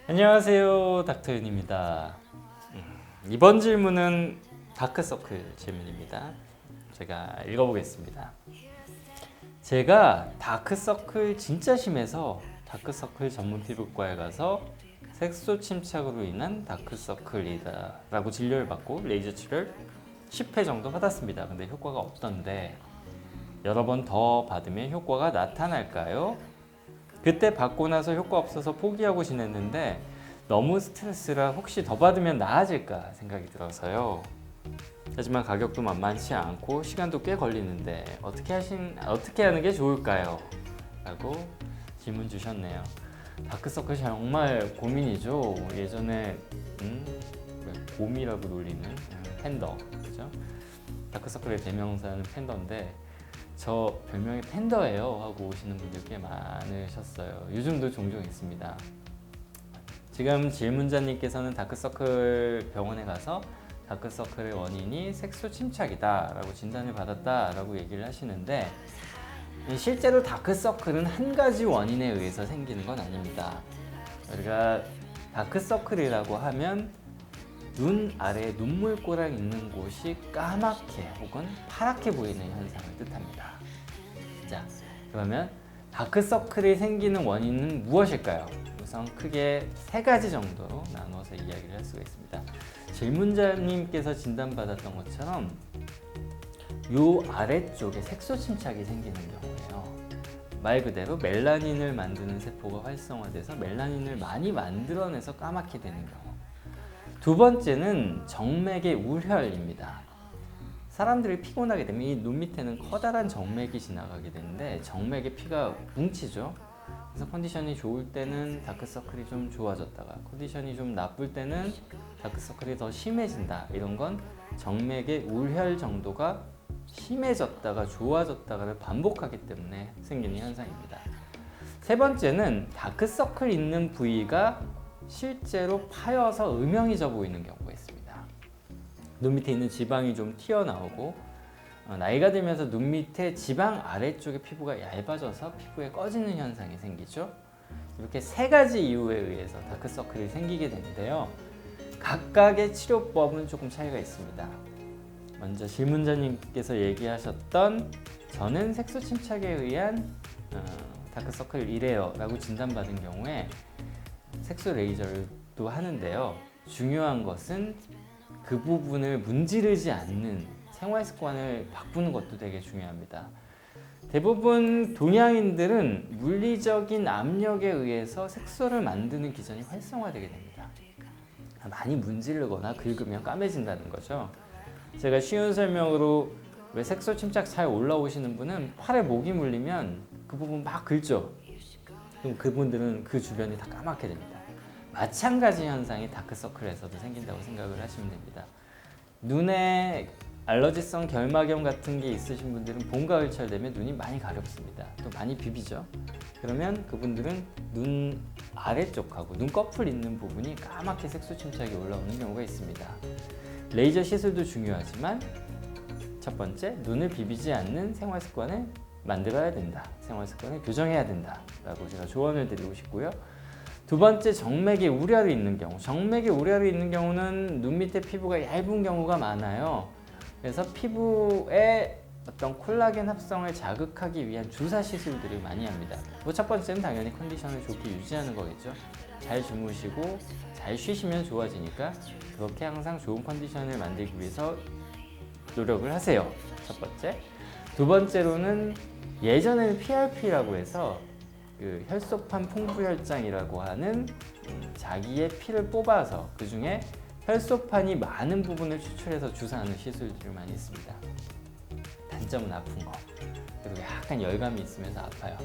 안녕하세요, 닥터윤입니다. 이번 질문은 다크서클 질문입니다. 제가 읽어보겠습니다. 제가 다크서클 진짜 심해서 다크서클 전문 피부과에 가서 색소 침착으로 인한 다크서클이다 라고 진료를 받고 레이저 치료를 10회 정도 받았습니다. 근데 효과가 없던데 여러 번 더 받으면 효과가 나타날까요? 그때 받고 나서 효과 없어서 포기하고 지냈는데 너무 스트레스라 혹시 더 받으면 나아질까 생각이 들어서요. 하지만 가격도 만만치 않고 시간도 꽤 걸리는데 어떻게 하는 게 좋을까요? 라고 질문 주셨네요. 다크서클 정말 고민이죠. 예전에 곰이라고 놀리는 팬더, 그죠? 다크서클의 대명사는 팬더인데 저 별명이 팬더예요 하고 오시는 분들 꽤 많으셨어요. 요즘도 종종 있습니다. 지금 질문자님께서는 다크서클 병원에 가서 다크서클의 원인이 색소 침착이다 라고 진단을 받았다 라고 얘기를 하시는데 실제로 다크서클은 한 가지 원인에 의해서 생기는 건 아닙니다. 우리가 다크서클이라고 하면 눈 아래에 눈물고랑 있는 곳이 까맣게 혹은 파랗게 보이는 현상을 뜻합니다. 자, 그러면 다크서클이 생기는 원인은 무엇일까요? 우선 크게 세 가지 정도로 나눠서 이야기를 할 수가 있습니다. 질문자님께서 진단받았던 것처럼 요 아래쪽에 색소 침착이 생기는 경우예요. 말 그대로 멜라닌을 만드는 세포가 활성화돼서 멜라닌을 많이 만들어내서 까맣게 되는 경우. 두 번째는 정맥의 우혈입니다. 사람들이 피곤하게 되면 이 눈 밑에는 커다란 정맥이 지나가게 되는데 정맥에 피가 뭉치죠. 그래서 컨디션이 좋을 때는 다크서클이 좀 좋아졌다가 컨디션이 좀 나쁠 때는 다크서클이 더 심해진다. 이런 건 정맥의 우혈 정도가 심해졌다가 좋아졌다가를 반복하기 때문에 생기는 현상입니다. 세 번째는 다크서클 있는 부위가 실제로 파여서 음영해져 보이는 경우가 있습니다. 눈 밑에 있는 지방이 좀 튀어나오고 나이가 들면서 눈 밑에 지방 아래쪽의 피부가 얇아져서 피부에 꺼지는 현상이 생기죠. 이렇게 세 가지 이유에 의해서 다크서클이 생기게 되는데요. 각각의 치료법은 조금 차이가 있습니다. 먼저 질문자님께서 얘기하셨던 저는 색소 침착에 의한 다크서클 이래요 라고 진단받은 경우에 색소 레이저도 하는데요. 중요한 것은 그 부분을 문지르지 않는 생활 습관을 바꾸는 것도 되게 중요합니다. 대부분 동양인들은 물리적인 압력에 의해서 색소를 만드는 기전이 활성화되게 됩니다. 많이 문지르거나 긁으면 까매진다는 거죠. 제가 쉬운 설명으로 왜 색소 침착 잘 올라오시는 분은 팔에 목이 물리면 그 부분 막 긁죠. 그럼 그분들은 그 주변이 다 까맣게 됩니다. 마찬가지 현상이 다크서클에서도 생긴다고 생각을 하시면 됩니다. 눈에 알러지성 결막염 같은 게 있으신 분들은 봄, 가을철 되면 눈이 많이 가렵습니다. 또 많이 비비죠. 그러면 그분들은 눈 아래쪽하고 눈꺼풀 있는 부분이 까맣게 색소 침착이 올라오는 경우가 있습니다. 레이저 시술도 중요하지만 첫 번째, 눈을 비비지 않는 생활 습관을 만들어야 된다. 생활 습관을 교정해야 된다. 라고 제가 조언을 드리고 싶고요. 두 번째, 정맥에 우려로 있는 경우. 정맥에 우려로 있는 경우는 눈 밑에 피부가 얇은 경우가 많아요. 그래서 피부에 어떤 콜라겐 합성을 자극하기 위한 주사 시술들을 많이 합니다. 첫 번째는 당연히 컨디션을 좋게 유지하는 거겠죠. 잘 주무시고 잘 쉬시면 좋아지니까 그렇게 항상 좋은 컨디션을 만들기 위해서 노력을 하세요. 첫 번째. 두 번째로는 예전에는 PRP라고 해서 그 혈소판 풍부혈장이라고 하는 자기의 피를 뽑아서 그 중에 혈소판이 많은 부분을 추출해서 주사하는 시술들을 많이 했습니다. 단점은 아픈 거, 그리고 약간 열감이 있으면서 아파요.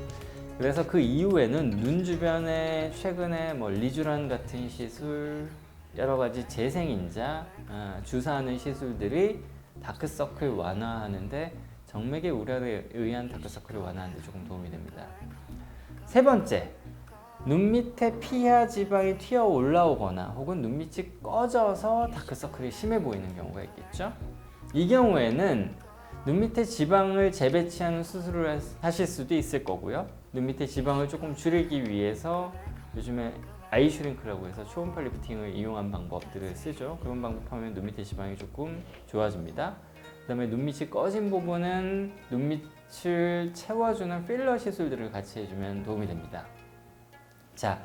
그래서 그 이후에는 눈 주변에 최근에 리주란 같은 시술, 여러 가지 재생인자, 주사하는 시술들이 다크서클 완화하는데 정맥의 우려에 의한 다크서클을 완화하는 데 조금 도움이 됩니다. 세 번째, 눈 밑에 피하 지방이 튀어 올라오거나 혹은 눈 밑이 꺼져서 다크서클이 심해 보이는 경우가 있겠죠. 이 경우에는 눈 밑에 지방을 재배치하는 수술을 하실 수도 있을 거고요. 눈 밑에 지방을 조금 줄이기 위해서 요즘에 아이 슈링크라고 해서 초음파 리프팅을 이용한 방법들을 쓰죠. 그런 방법하면 눈 밑에 지방이 조금 좋아집니다. 그 다음에 눈 밑이 꺼진 부분은 눈 밑을 채워주는 필러 시술들을 같이 해주면 도움이 됩니다. 자,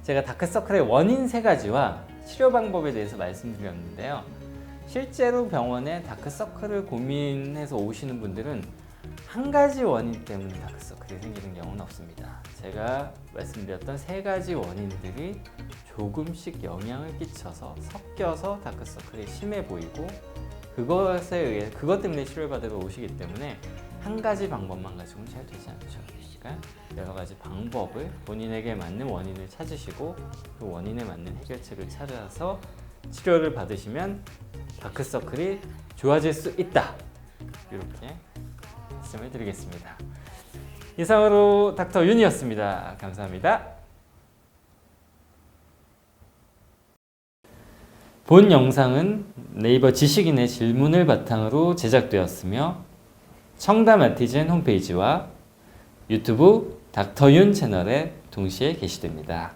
제가 다크서클의 원인 3가지와 치료 방법에 대해서 말씀드렸는데요. 실제로 병원에 다크서클을 고민해서 오시는 분들은 한 가지 원인 때문에 다크서클이 생기는 경우는 없습니다. 제가 말씀드렸던 3가지 원인들이 조금씩 영향을 끼쳐서 섞여서 다크서클이 심해 보이고 그것에 의해 그것 때문에 치료를 받으러 오시기 때문에 한 가지 방법만 가지고는 잘 되지 않죠. 그러니까 여러 가지 방법을 본인에게 맞는 원인을 찾으시고 그 원인에 맞는 해결책을 찾아서 치료를 받으시면 다크서클이 좋아질 수 있다. 이렇게 말씀을 드리겠습니다. 이상으로 닥터 윤이었습니다. 감사합니다. 본 영상은 네이버 지식인의 질문을 바탕으로 제작되었으며 청담 아티젠 홈페이지와 유튜브 닥터윤 채널에 동시에 게시됩니다.